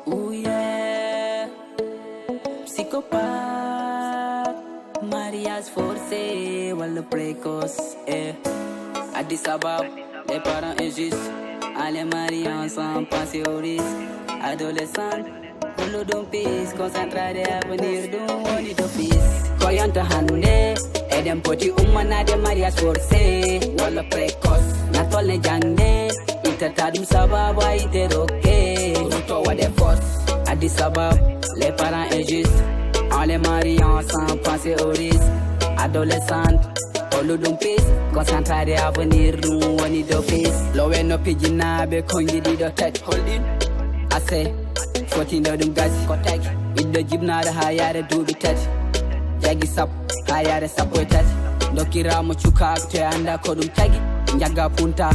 Ooh yeah, psychopathe, mariage forcé, wala précoce, Addis Ababa, les parents injustes, allez marier ensemble, penser au risque, adolescente, boulot d'un pis, concentré à venir d'un nid d'office. Koyanta hande, edem poti umana de mariage forcé, wala précoce, na tolle jangde, itatadum sababa ite roke, ruto wa de force. Addis Ababa, les parents injustes, on les marie ensemble, penser au risque, adolescente, olu dum pis, concentré à venir d'un nid d'office. Lowe no pijina be kongi di do tet, holding, ase, 14 dum gazi, kotek, iddo jibna da hayare dubi tet. Jagi sap, hayare sapo tati. Dokira mo chuka te anda kodum tagi. Njaga punta,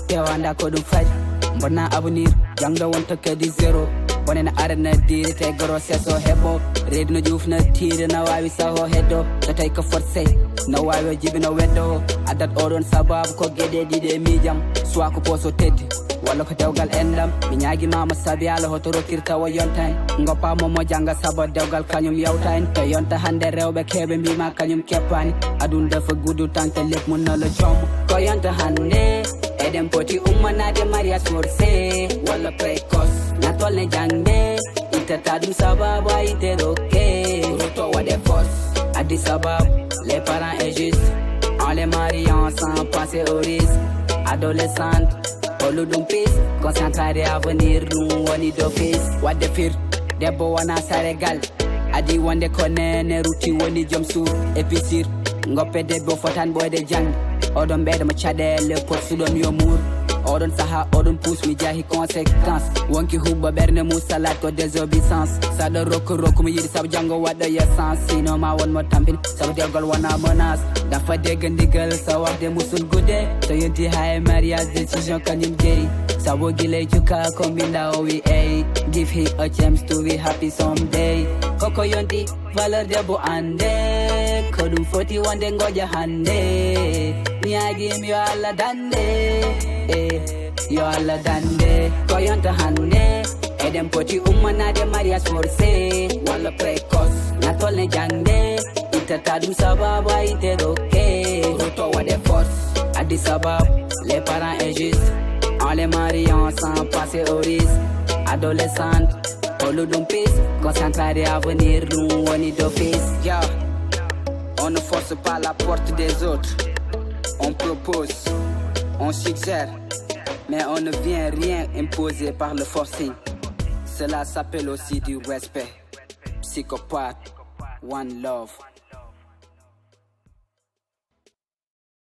te anda kodum fadi. Mbona abunir, janga wonta kedi zero. Bone na arena diri te goro seso hebo. Red no juf na tiri na wawi saho hedo. Tatay ka force, na wawi jibi na wedo. Adat odon sabab ko gede dide mijam. Swako poso tedi. Wala ko dewgal endam mi ñaagi mama sabi ala hoto rokirta wa yontani ngoppa momo janga sabo dewgal kañum yawtani to yonta hande rewbe kebe mbima kañum keppani adun dafa gudu tante lek mun na la jom ko yonta hande eden poti ummanade mariage forcé wala précoce na tolle jangde itata dum sababu ite roke ruto wa de force Addis Ababa les parents injustes on les marie ensemble penser au risque adolescente olu dum pis, concentré à venir d'un woni d'office. Wadde fir, debbo wana saregal. Adi wonde konene ruti woni jom suur épicerie. Ngoppe debbo fotan boyde jang. Odon ɓeydo mo caɗele potsuɗon yo muur. Odon saha odon pousse mi jahi conséquence. Wonki hubba ɓernde mum salade ko désobéissance. Saɗo rokku mi yiɗi saabu janggo waɗɗo essence. Sino ma won mo tampini saabu dewgol wona menace. Dafa degga ndigal sa waxde musul gude. So yonti hay mariage décision kañum jeeyi. Sabo giley cuka ko mbinda o wi ey. Give he a chance to be happy someday. Koko yonti valeur debbo ande. Ko ɗum foti wonde ngoja hande. Ñaagim yo Allah dande. Yo Allah dande. Ko yonta hande. Eden poti ummanade mariage forcé wala précoce na tolle jangde itata dum sababu ite roke ruto wa de force Addis Ababa les parents injustes on les marie ensemble penser au risque adolescente olu dum pis concentré à venir d'un woni d'office. Yeah. On ne force pas la porte des autres, on propose, on suggère, mais on ne vient rien imposer par le forcing. Cela s'appelle aussi du respect. Psychopathe, one love.